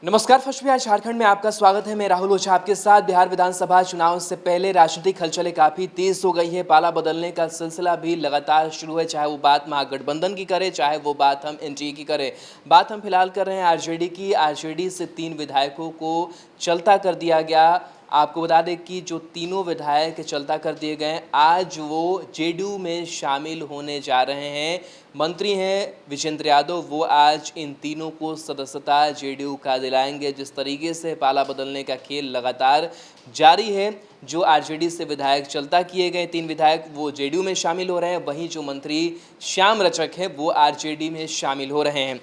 नमस्कार, फर्स्ट बिहार झारखंड में आपका स्वागत है। मैं राहुल ओझा आपके साथ। बिहार विधानसभा चुनाव से पहले राजनीतिक हलचलें काफी तेज हो गई है। पाला बदलने का सिलसिला भी लगातार शुरू है, चाहे वो बात महागठबंधन की करें, चाहे वो बात हम एनडीए की करें। बात हम फिलहाल कर रहे हैं आरजेडी की। आरजेडी से 3 विधायकों को चलता कर दिया गया। आपको बता दें कि जो तीनों विधायक चलता कर दिए गए, आज वो जेडीयू में शामिल होने जा रहे हैं। मंत्री हैं विजेंद्र यादव, वो आज इन तीनों को सदस्यता जेडीयू का दिलाएंगे। जिस तरीके से पाला बदलने का खेल लगातार जारी है, जो आरजेडी से विधायक चलता किए गए 3 विधायक वो जेडीयू में शामिल हो रहे हैं, वहीं जो मंत्री श्याम रजक है वो आरजेडी में शामिल हो रहे हैं।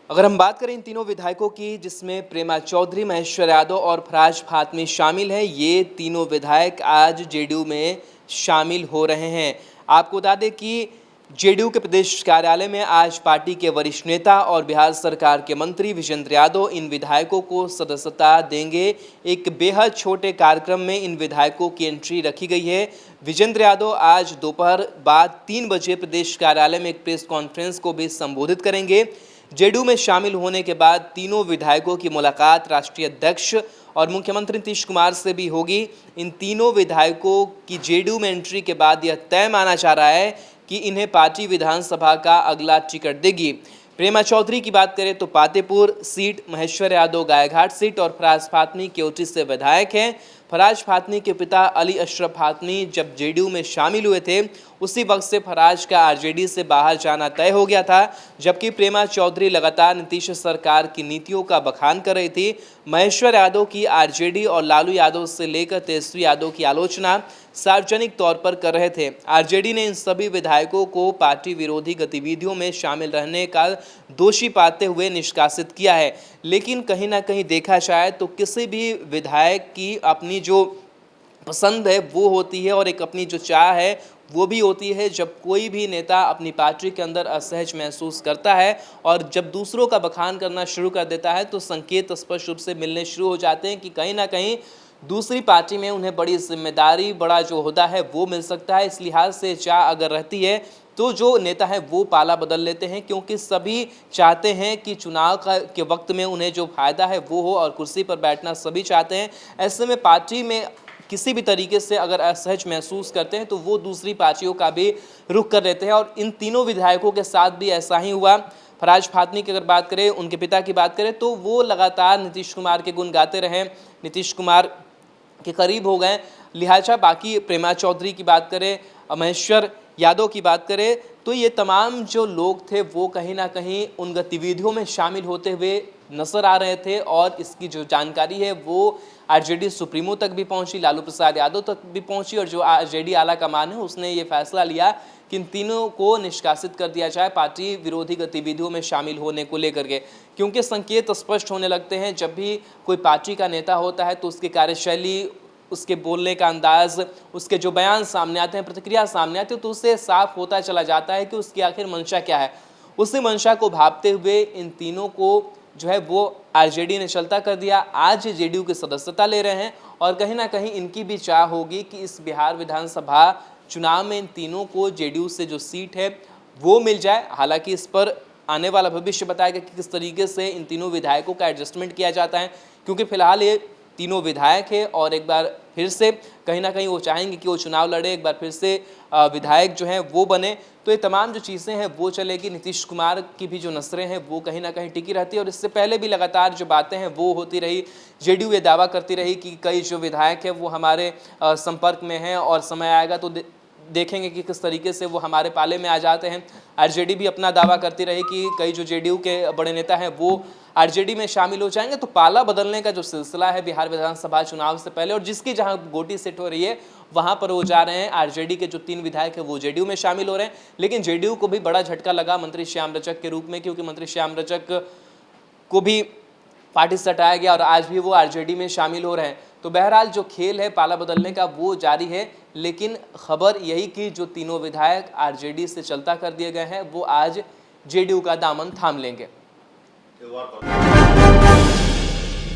अगर हम बात करें इन तीनों विधायकों की, जिसमें प्रेमा चौधरी, महेश्वर यादव और फराज फातमी शामिल हैं, ये तीनों विधायक आज जेडीयू में शामिल हो रहे हैं। आपको बता दें कि जेडीयू के प्रदेश कार्यालय में आज पार्टी के वरिष्ठ नेता और बिहार सरकार के मंत्री विजेंद्र यादव इन विधायकों को सदस्यता देंगे। एक बेहद छोटे कार्यक्रम में इन विधायकों की एंट्री रखी गई है। विजेंद्र यादव आज दोपहर बाद 3 बजे प्रदेश कार्यालय में एक प्रेस कॉन्फ्रेंस को भी संबोधित करेंगे। जेडीयू में शामिल होने के बाद तीनों विधायकों की मुलाकात राष्ट्रीय अध्यक्ष और मुख्यमंत्री नीतीश कुमार से भी होगी। इन तीनों विधायकों की जेडीयू में एंट्री के बाद यह तय माना जा रहा है कि इन्हें पार्टी विधानसभा का अगला टिकट देगी। प्रेमा चौधरी की बात करें तो पातेपुर सीट, महेश्वर यादव गायघाट सीट और फराज फातमी केवटी से विधायक हैं। फराज फातमी के पिता अली अशरफ फातमी जब जेडीयू में शामिल हुए थे, उसी वक्त से फराज का आरजेडी से बाहर जाना तय हो गया था, जबकि प्रेमा चौधरी लगातार नीतीश सरकार की नीतियों का बखान कर रही थी। महेश्वर यादव की आरजेडी और लालू यादव से लेकर तेजस्वी यादव की आलोचना सार्वजनिक तौर पर कर रहे थे। आरजेडी ने इन सभी विधायकों को पार्टी विरोधी गतिविधियों में शामिल रहने का दोषी पाते हुए निष्कासित किया है। लेकिन कहीं ना कहीं देखा जाए तो किसी भी विधायक की अपनी जो पसंद है वो होती है और एक अपनी जो चाह है वो भी होती है। जब कोई भी नेता अपनी पार्टी के अंदर असहज महसूस करता है और जब दूसरों का बखान करना शुरू कर देता है, तो संकेत स्पष्ट रूप से मिलने शुरू हो जाते हैं कि कहीं ना कहीं दूसरी पार्टी में उन्हें बड़ी जिम्मेदारी, बड़ा जो होता है वो मिल सकता है। इस लिहाज से चाह अगर रहती है तो जो नेता है वो पाला बदल लेते हैं, क्योंकि सभी चाहते हैं कि चुनाव के वक्त में उन्हें जो फायदा है वो हो और कुर्सी पर बैठना सभी चाहते हैं। ऐसे में पार्टी में किसी भी तरीके से अगर असहज महसूस करते हैं तो वो दूसरी पार्टियों का भी रुख कर लेते हैं, और इन तीनों विधायकों के साथ भी ऐसा ही हुआ। फराज फातमी की अगर बात करें, उनके पिता की बात करें, तो वो लगातार नीतीश कुमार के गुण गाते रहे, नीतीश कुमार के करीब हो गए। लिहाजा बाकी प्रेमा चौधरी की बात करें, महेश्वर यादव की बात करें, तो ये तमाम जो लोग थे वो कहीं ना कहीं उन गतिविधियों में शामिल होते हुए नजर आ रहे थे, और इसकी जो जानकारी है वो आरजेडी सुप्रीमो तक भी पहुंची, लालू प्रसाद यादव तक भी पहुंची, और जो आरजेडी आला कमान है उसने ये फैसला लिया कि इन तीनों को निष्कासित कर दिया जाए पार्टी विरोधी गतिविधियों में शामिल होने को लेकर के। क्योंकि संकेत स्पष्ट होने लगते हैं, जब भी कोई पार्टी का नेता होता है तो उसकी कार्यशैली, उसके बोलने का अंदाज, उसके जो बयान सामने आते हैं, प्रतिक्रिया सामने आती है, तो उससे साफ होता चला जाता है कि उसकी आखिर मंशा क्या है। उसी मंशा को भांपते हुए इन तीनों को जो है वो आरजेडी ने चलता कर दिया। आज जेडीयू की सदस्यता ले रहे हैं, और कहीं ना कहीं इनकी भी चाह होगी कि इस बिहार विधानसभा चुनाव में इन तीनों को जेडीयू से जो सीट है वो मिल जाए। हालांकि इस पर आने वाला भविष्य बताएगा कि किस तरीके से इन तीनों विधायकों का एडजस्टमेंट किया जाता है, क्योंकि फिलहाल ये तीनों विधायक है और एक बार फिर से कहीं ना कहीं वो चाहेंगे कि वो चुनाव लड़े, एक बार फिर से विधायक जो हैं वो बने। तो ये तमाम जो चीज़ें हैं वो चलेगी। नीतीश कुमार की भी जो नसरें हैं वो कहीं ना कहीं टिकी रहती है, और इससे पहले भी लगातार जो बातें हैं वो होती रही। जेडीयू ये दावा करती रही कि कई जो विधायक हैं वो हमारे संपर्क में हैं, और समय आएगा तो देखेंगे कि किस तरीके से वो हमारे पाले में आ जाते हैं। आरजेडी भी अपना दावा करती रही कि कई जो जेडीयू के बड़े नेता हैं वो आरजेडी में शामिल हो जाएंगे। तो पाला बदलने का जो सिलसिला है बिहार विधानसभा चुनाव से पहले, और जिसकी जहां गोटी सेट हो रही है वहां पर वो जा रहे हैं। आरजेडी के जो 3 विधायक है वो जेडीयू में शामिल हो रहे हैं, लेकिन जेडीयू को भी बड़ा झटका लगा मंत्री श्याम रजक के रूप में, क्योंकि मंत्री श्याम रजक को भी पार्टी से हटाया गया और आज भी वो आरजेडी में शामिल हो रहे हैं। तो बहरहाल जो खेल है पाला बदलने का वो जारी है, लेकिन खबर यही कि जो तीनों विधायक आरजेडी से चलता कर दिए गए हैं वो आज जेडीयू का दामन थाम लेंगे।